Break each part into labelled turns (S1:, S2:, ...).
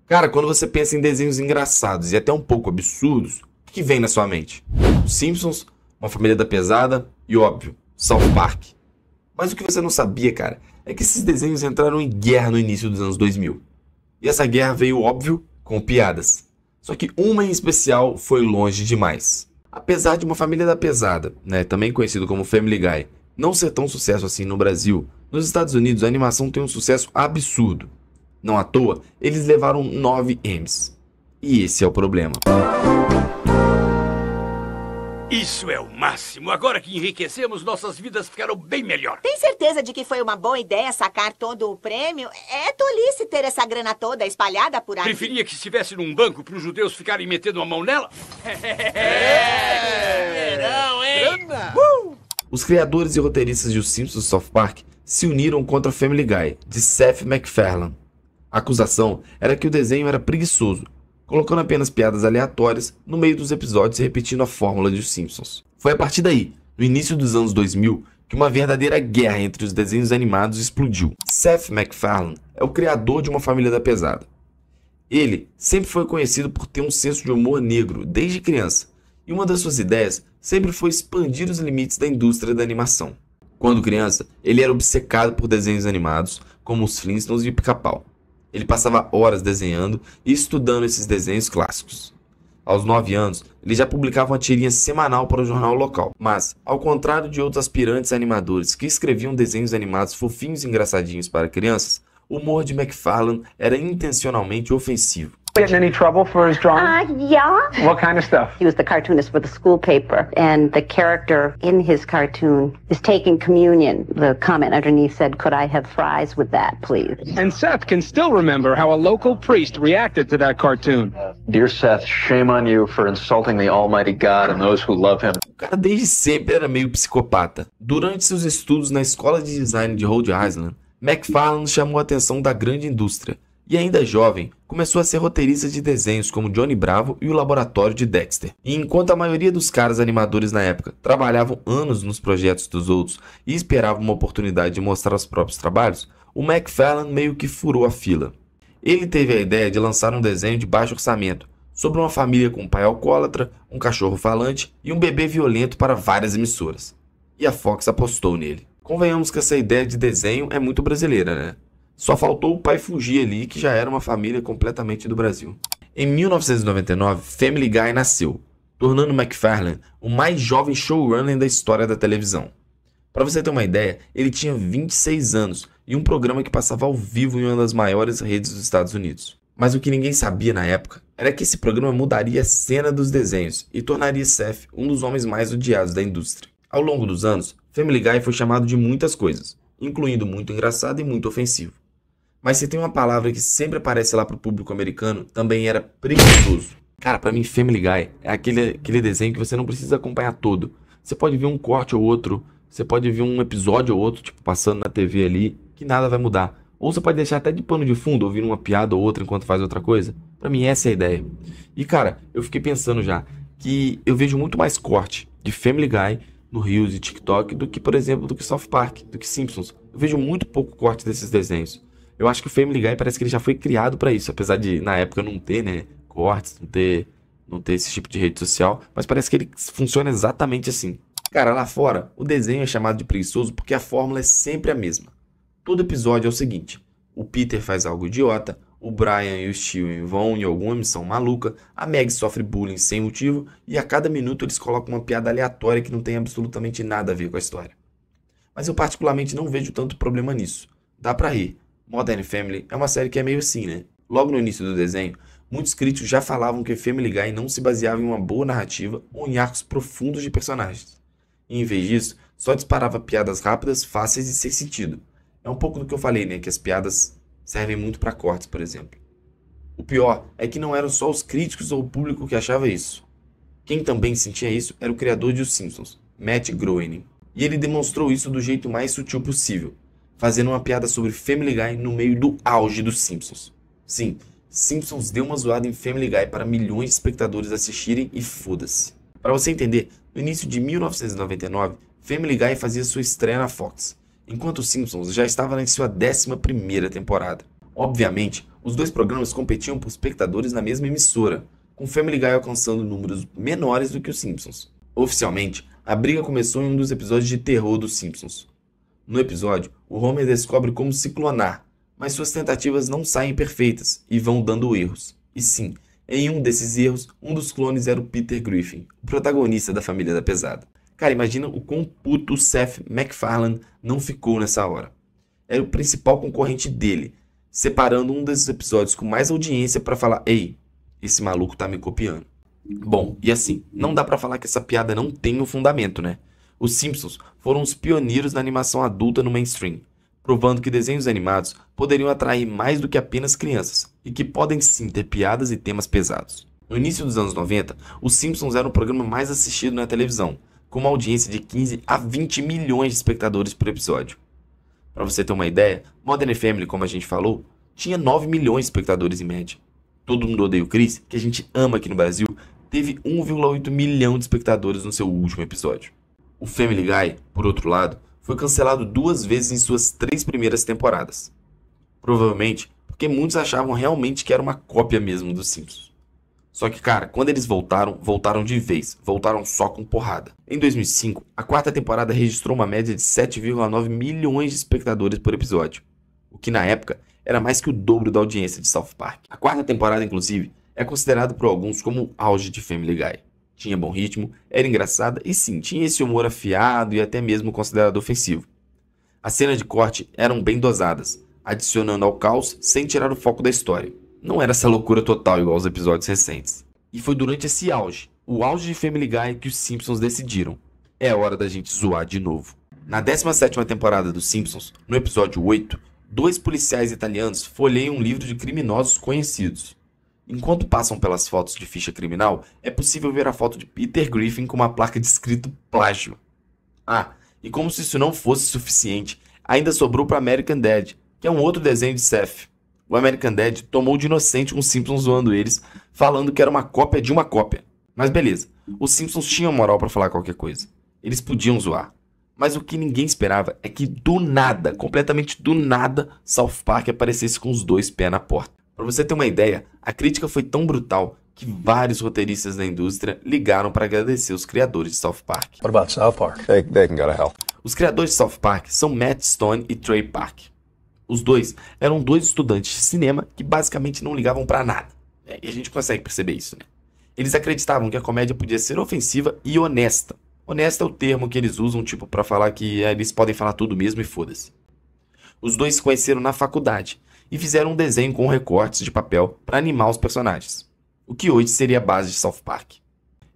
S1: Cara, quando você pensa em desenhos engraçados e até um pouco absurdos, o que vem na sua mente? Os Simpsons, Uma Família da Pesada e, óbvio, South Park. Mas o que você não sabia, cara, é que esses desenhos entraram em guerra no início dos anos 2000. E essa guerra veio, óbvio, com piadas. Só que uma em especial foi longe demais. Apesar de Uma Família da Pesada, também conhecido como Family Guy, não ser tão sucesso assim no Brasil, nos Estados Unidos a animação tem um sucesso absurdo. Não à toa, eles levaram 9 Emmys. E esse é o problema.
S2: Isso é o máximo. Agora que enriquecemos, nossas vidas ficaram bem melhor.
S3: Tem certeza de que foi uma boa ideia sacar todo o prêmio? É tolice ter essa grana toda espalhada por aí.
S2: Preferia que estivesse num banco para os judeus ficarem metendo a mão nela?
S4: Não, hein?
S1: Os criadores e roteiristas de Os Simpsons e South Park se uniram contra Family Guy, de Seth MacFarlane. A acusação era que o desenho era preguiçoso, colocando apenas piadas aleatórias no meio dos episódios e repetindo a fórmula de Os Simpsons. Foi a partir daí, no início dos anos 2000, que uma verdadeira guerra entre os desenhos animados explodiu. Seth MacFarlane é o criador de Uma Família da Pesada. Ele sempre foi conhecido por ter um senso de humor negro desde criança, e uma das suas ideias sempre foi expandir os limites da indústria da animação. Quando criança, ele era obcecado por desenhos animados, como os Flintstones e o Pica-Pau. Ele passava horas desenhando e estudando esses desenhos clássicos. Aos 9 anos, ele já publicava uma tirinha semanal para o jornal local. Mas, ao contrário de outros aspirantes animadores que escreviam desenhos animados fofinhos e engraçadinhos para crianças, o humor de MacFarlane era intencionalmente ofensivo.
S5: Getting any trouble for his drawing?
S6: Yeah.
S5: What kind of stuff?
S6: He was the cartoonist for the school paper, and the character in his cartoon is taking communion. The comment underneath said, "Could I have fries with that, please?"
S5: And Seth can still remember how a local priest reacted to that cartoon.
S7: Dear Seth, shame on you for insulting the Almighty God and those who love him.
S1: O cara desde sempre era meio psicopata. Durante seus estudos na escola de design de Rhode Island, MacFarlane chamou a atenção da grande indústria. E ainda jovem, começou a ser roteirista de desenhos como Johnny Bravo e o Laboratório de Dexter. E enquanto a maioria dos caras animadores na época trabalhavam anos nos projetos dos outros e esperavam uma oportunidade de mostrar os próprios trabalhos, o MacFarlane meio que furou a fila. Ele teve a ideia de lançar um desenho de baixo orçamento, sobre uma família com um pai alcoólatra, um cachorro falante e um bebê violento para várias emissoras. E a Fox apostou nele. Convenhamos que essa ideia de desenho é muito brasileira, né? Só faltou o pai fugir ali, que já era uma família completamente do Brasil. Em 1999, Family Guy nasceu, tornando MacFarlane o mais jovem showrunner da história da televisão. Para você ter uma ideia, ele tinha 26 anos e um programa que passava ao vivo em uma das maiores redes dos Estados Unidos. Mas o que ninguém sabia na época era que esse programa mudaria a cena dos desenhos e tornaria Seth um dos homens mais odiados da indústria. Ao longo dos anos, Family Guy foi chamado de muitas coisas, incluindo muito engraçado e muito ofensivo. Mas se tem uma palavra que sempre aparece lá pro público americano, também era preguiçoso. Cara, pra mim Family Guy é aquele desenho que você não precisa acompanhar todo. Você pode ver um corte ou outro, você pode ver um episódio ou outro, tipo, passando na TV ali, que nada vai mudar. Ou você pode deixar até de pano de fundo, ouvindo uma piada ou outra enquanto faz outra coisa. Pra mim essa é a ideia. E cara, eu fiquei pensando já, que eu vejo muito mais corte de Family Guy no Reels e TikTok do que, por exemplo, do que South Park, do que Simpsons. Eu vejo muito pouco corte desses desenhos. Eu acho que o Family Guy parece que ele já foi criado pra isso, apesar de na época não ter, cortes, não ter esse tipo de rede social, mas parece que ele funciona exatamente assim. Cara, lá fora, o desenho é chamado de preguiçoso porque a fórmula é sempre a mesma. Todo episódio é o seguinte: o Peter faz algo idiota, o Brian e o Steven vão em alguma missão maluca, a Meg sofre bullying sem motivo e a cada minuto eles colocam uma piada aleatória que não tem absolutamente nada a ver com a história. Mas eu particularmente não vejo tanto problema nisso. Dá pra rir. Modern Family é uma série que é meio assim, né? Logo no início do desenho, muitos críticos já falavam que Family Guy não se baseava em uma boa narrativa ou em arcos profundos de personagens. E em vez disso, só disparava piadas rápidas, fáceis e sem sentido. É um pouco do que eu falei, né? Que as piadas servem muito para cortes, por exemplo. O pior é que não eram só os críticos ou o público que achava isso. Quem também sentia isso era o criador de Os Simpsons, Matt Groening. E ele demonstrou isso do jeito mais sutil possível, fazendo uma piada sobre Family Guy no meio do auge dos Simpsons. Sim, Simpsons deu uma zoada em Family Guy para milhões de espectadores assistirem e foda-se. Para você entender, no início de 1999, Family Guy fazia sua estreia na Fox, enquanto Simpsons já estava na sua 11ª temporada. Obviamente, Os dois programas competiam por espectadores na mesma emissora, com Family Guy alcançando números menores do que os Simpsons. Oficialmente, a briga começou em um dos episódios de terror dos Simpsons. No episódio, o Homer descobre como se clonar, mas suas tentativas não saem perfeitas e vão dando erros. E sim, em um desses erros, um dos clones era o Peter Griffin, o protagonista da Família da Pesada. Cara, imagina o quão puto o Seth MacFarlane não ficou nessa hora. Era o principal concorrente dele, separando um desses episódios com mais audiência para falar: ei, esse maluco tá me copiando. Bom, e assim, não dá pra falar que essa piada não tem um fundamento, né? Os Simpsons foram os pioneiros da animação adulta no mainstream, provando que desenhos animados poderiam atrair mais do que apenas crianças, e que podem sim ter piadas e temas pesados. No início dos anos 90, os Simpsons era o programa mais assistido na televisão, com uma audiência de 15 a 20 milhões de espectadores por episódio. Para você ter uma ideia, Modern Family, como a gente falou, tinha 9 milhões de espectadores em média. Todo Mundo Odeia o Chris, que a gente ama aqui no Brasil, teve 1,8 milhão de espectadores no seu último episódio. O Family Guy, por outro lado, foi cancelado 2 vezes em suas 3 primeiras temporadas. Provavelmente porque muitos achavam realmente que era uma cópia mesmo dos Simpsons. Só que, cara, quando eles voltaram de vez, voltaram só com porrada. Em 2005, a 4ª temporada registrou uma média de 7,9 milhões de espectadores por episódio, o que na época era mais que o dobro da audiência de South Park. A 4ª temporada, inclusive, é considerada por alguns como o auge de Family Guy. Tinha bom ritmo, era engraçada e sim, tinha esse humor afiado e até mesmo considerado ofensivo. As cenas de corte eram bem dosadas, adicionando ao caos sem tirar o foco da história. Não era essa loucura total igual aos episódios recentes. E foi durante esse auge, o auge de Family Guy, que os Simpsons decidiram: é hora da gente zoar de novo. Na 17ª temporada dos Simpsons, no episódio 8, 2 policiais italianos folheiam um livro de criminosos conhecidos. Enquanto passam pelas fotos de ficha criminal, é possível ver a foto de Peter Griffin com uma placa de escrito plágio. Ah, e como se isso não fosse suficiente, ainda sobrou para American Dad, que é um outro desenho de Seth. O American Dad tomou de inocente com os Simpsons zoando eles, falando que era uma cópia de uma cópia. Mas beleza, os Simpsons tinham moral para falar qualquer coisa. Eles podiam zoar. Mas o que ninguém esperava é que do nada, completamente do nada, South Park aparecesse com os 2 pés na porta. Para você ter uma ideia, a crítica foi tão brutal que vários roteiristas da indústria ligaram para agradecer os criadores de South Park.
S4: What about South Park? They can go to hell.
S1: Os criadores de South Park são Matt Stone e Trey Park. Os dois eram 2 estudantes de cinema que basicamente não ligavam para nada. E a gente consegue perceber isso, né? Eles acreditavam que a comédia podia ser ofensiva e honesta. Honesta é o termo que eles usam, tipo, para falar que eles podem falar tudo mesmo e foda-se. Os dois se conheceram na faculdade e fizeram um desenho com recortes de papel para animar os personagens, o que hoje seria a base de South Park.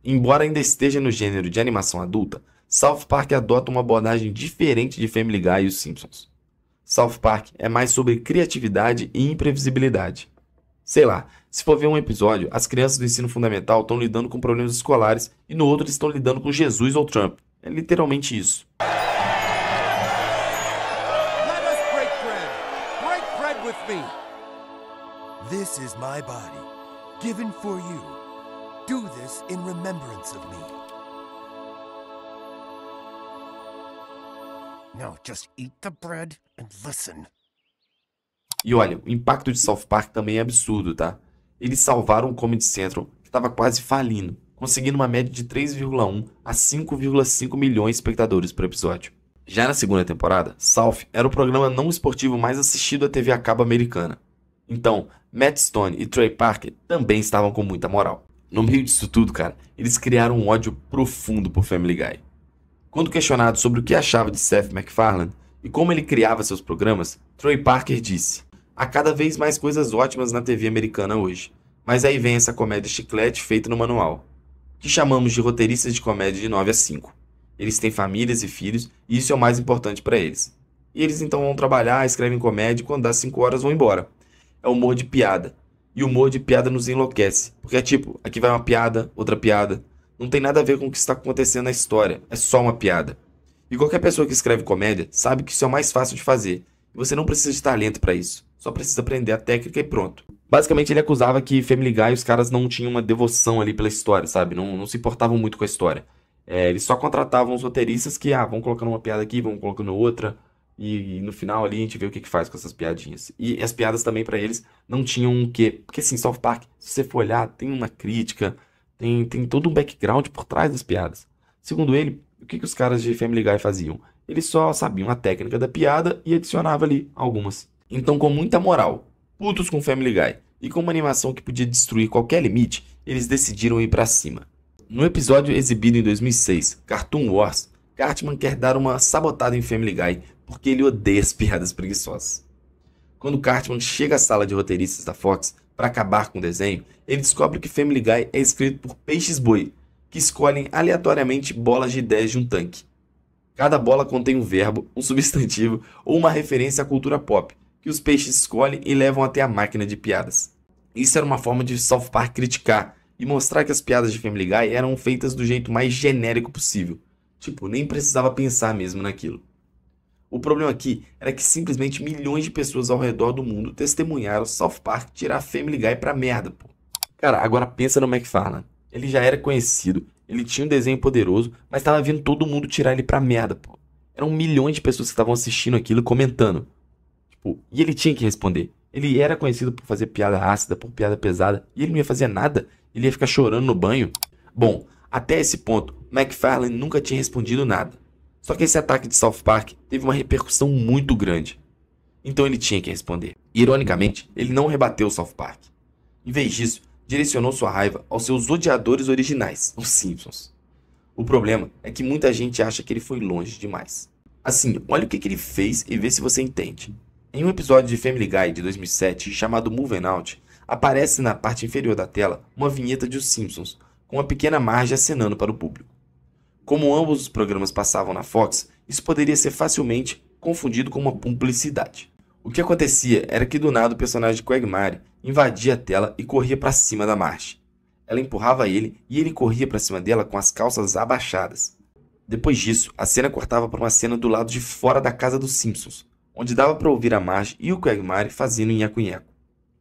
S1: Embora ainda esteja no gênero de animação adulta, South Park adota uma abordagem diferente de Family Guy e os Simpsons. South Park é mais sobre criatividade e imprevisibilidade. Sei lá, se for ver um episódio, as crianças do ensino fundamental estão lidando com problemas escolares e no outro eles estão lidando com Jesus ou Trump. É literalmente isso.
S8: This is my body, given for you. Do this in remembrance of me. Now just eat the bread and listen.
S1: E olha, o impacto de South Park também é absurdo, tá? Eles salvaram o Comedy Central, que estava quase falindo, conseguindo uma média de 3,1 a 5,5 milhões de espectadores por episódio. Já na 2ª temporada, South era o programa não esportivo mais assistido da TV a cabo americana. Então, Matt Stone e Trey Parker também estavam com muita moral. No meio disso tudo, cara, eles criaram um ódio profundo por Family Guy. Quando questionado sobre o que achava de Seth MacFarlane e como ele criava seus programas, Trey Parker disse: há cada vez mais coisas ótimas na TV americana hoje, mas aí vem essa comédia chiclete feita no manual, que chamamos de roteiristas de comédia de 9 a 5. Eles têm famílias e filhos e isso é o mais importante para eles. E eles então vão trabalhar, escrevem comédia e quando dá 5 horas vão embora. É humor de piada. E o humor de piada nos enlouquece. Porque é tipo, aqui vai uma piada, outra piada. Não tem nada a ver com o que está acontecendo na história. É só uma piada. E qualquer pessoa que escreve comédia sabe que isso é o mais fácil de fazer. E você não precisa de talento para isso. Só precisa aprender a técnica e pronto. Basicamente ele acusava que Family Guy os caras não tinham uma devoção ali pela história, sabe? Não se importavam muito com a história. Eles só contratavam os roteiristas que, vão colocando uma piada aqui, vão colocando outra. E no final ali a gente vê o que faz com essas piadinhas. E as piadas também pra eles não tinham um quê? Porque assim, South Park, se você for olhar, tem uma crítica, tem todo um background por trás das piadas. Segundo ele, o que os caras de Family Guy faziam? Eles só sabiam a técnica da piada e adicionavam ali algumas. Então, com muita moral, putos com Family Guy e com uma animação que podia destruir qualquer limite, eles decidiram ir pra cima. No episódio exibido em 2006, Cartoon Wars, Cartman quer dar uma sabotada em Family Guy porque ele odeia as piadas preguiçosas. Quando Cartman chega à sala de roteiristas da Fox para acabar com o desenho, ele descobre que Family Guy é escrito por peixes-boi, que escolhem aleatoriamente bolas de ideias de um tanque. Cada bola contém um verbo, um substantivo ou uma referência à cultura pop, que os peixes escolhem e levam até a máquina de piadas. Isso era uma forma de South Park criticar e mostrar que as piadas de Family Guy eram feitas do jeito mais genérico possível. Tipo, nem precisava pensar mesmo naquilo. O problema aqui era que simplesmente milhões de pessoas ao redor do mundo testemunharam South Park tirar Family Guy pra merda, pô. Cara, agora pensa no McFarlane. Ele já era conhecido, ele tinha um desenho poderoso, mas tava vendo todo mundo tirar ele pra merda, pô. Eram milhões de pessoas que estavam assistindo aquilo e comentando. Tipo, e ele tinha que responder. Ele era conhecido por fazer piada ácida, por piada pesada, e ele não ia fazer nada. Ele ia ficar chorando no banho. Bom, até esse ponto, McFarlane nunca tinha respondido nada. Só que esse ataque de South Park teve uma repercussão muito grande. Então ele tinha que responder. Ironicamente, ele não rebateu South Park. Em vez disso, direcionou sua raiva aos seus odiadores originais, os Simpsons. O problema é que muita gente acha que ele foi longe demais. Assim, olha o que ele fez e vê se você entende. Em um episódio de Family Guy de 2007, chamado Moving Out, aparece na parte inferior da tela uma vinheta de Os Simpsons, com uma pequena Marge acenando para o público. Como ambos os programas passavam na Fox, isso poderia ser facilmente confundido com uma publicidade. O que acontecia era que do nada o personagem de Quagmire invadia a tela e corria para cima da Marge. Ela empurrava ele e ele corria para cima dela com as calças abaixadas. Depois disso, a cena cortava para uma cena do lado de fora da casa dos Simpsons, onde dava para ouvir a Marge e o Quagmire fazendo nhaco-nhaco.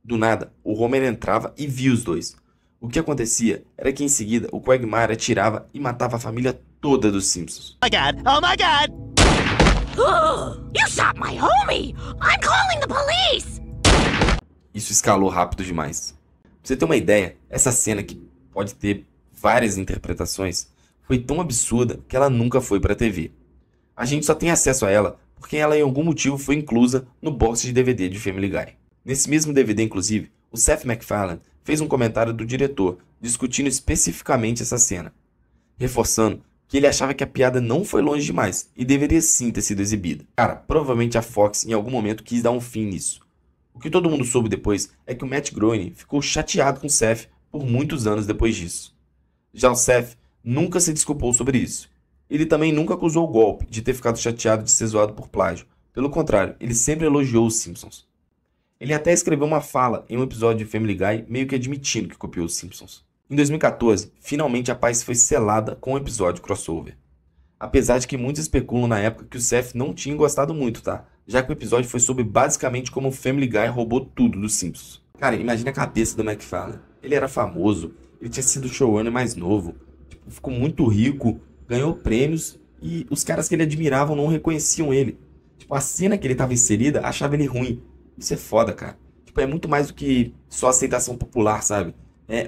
S1: Do nada, o Homer entrava e via os dois. O que acontecia era que em seguida o Quagmire atirava e matava a família toda dos Simpsons.
S9: Oh my God! You shot my homie! I'm calling the police!
S1: Isso escalou rápido demais. Pra você ter uma ideia, essa cena, que pode ter várias interpretações, foi tão absurda que ela nunca foi pra TV. A gente só tem acesso a ela porque ela em algum motivo foi inclusa no box de DVD de Family Guy. Nesse mesmo DVD, inclusive, o Seth MacFarlane fez um comentário do diretor discutindo especificamente essa cena, reforçando que ele achava que a piada não foi longe demais e deveria sim ter sido exibida. Cara, provavelmente a Fox em algum momento quis dar um fim nisso. O que todo mundo soube depois é que o Matt Groening ficou chateado com o Seth por muitos anos depois disso. Já o Seth nunca se desculpou sobre isso. Ele também nunca acusou o golpe de ter ficado chateado de ser zoado por plágio. Pelo contrário, ele sempre elogiou os Simpsons. Ele até escreveu uma fala em um episódio de Family Guy meio que admitindo que copiou os Simpsons. Em 2014, finalmente a paz foi selada com o episódio crossover. Apesar de que muitos especulam na época que o Seth não tinha gostado muito, tá? Já que o episódio foi sobre basicamente como o Family Guy roubou tudo dos Simpsons. Cara, imagina a cabeça do MacFarlane. Ele era famoso, ele tinha sido showrunner mais novo, ficou muito rico, ganhou prêmios e os caras que ele admiravam não reconheciam ele. A cena que ele estava inserida achava ele ruim. Isso é foda, cara. É muito mais do que só aceitação popular, sabe?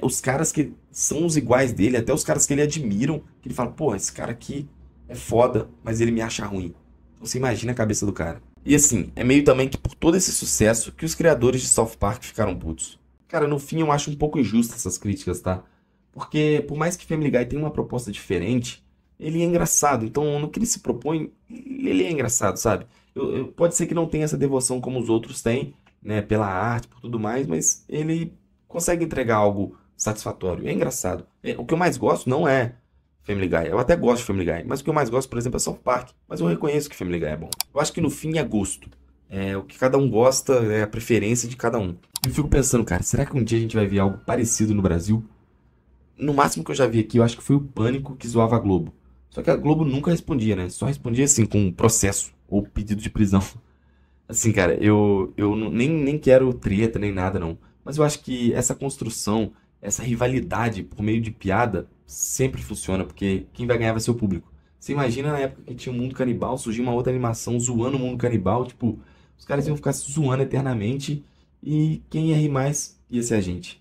S1: Os caras que são os iguais dele, até os caras que ele admiram, que ele fala, pô, esse cara aqui é foda, mas ele me acha ruim. Então você imagina a cabeça do cara. E assim, é meio também que por todo esse sucesso que os criadores de South Park ficaram putos. Cara, no fim eu acho um pouco injusto essas críticas, tá? Porque por mais que Family Guy tenha uma proposta diferente, ele é engraçado. Então no que ele se propõe, ele é engraçado, sabe? Pode ser que não tenha essa devoção como os outros têm, né? Pela arte, por tudo mais, mas ele consegue entregar algo satisfatório. É engraçado. O que eu mais gosto não é Family Guy. Eu até gosto de Family Guy, mas o que eu mais gosto, por exemplo, é South Park. Mas eu reconheço que Family Guy é bom. Eu acho que no fim é gosto. O que cada um gosta é a preferência de cada um. Eu fico pensando, cara, será que um dia a gente vai ver algo parecido no Brasil? No máximo que eu já vi aqui, eu acho que foi o Pânico que zoava a Globo. Só que a Globo nunca respondia, né? Só respondia assim, com processo ou pedido de prisão. Assim, cara, eu nem quero treta nem nada, não. Mas eu acho que essa construção, essa rivalidade por meio de piada sempre funciona, porque quem vai ganhar vai ser o público. Você imagina na época que tinha o Mundo Canibal, surgiu uma outra animação zoando o Mundo Canibal, tipo, os caras iam ficar se zoando eternamente e quem ia rir mais ia ser a gente.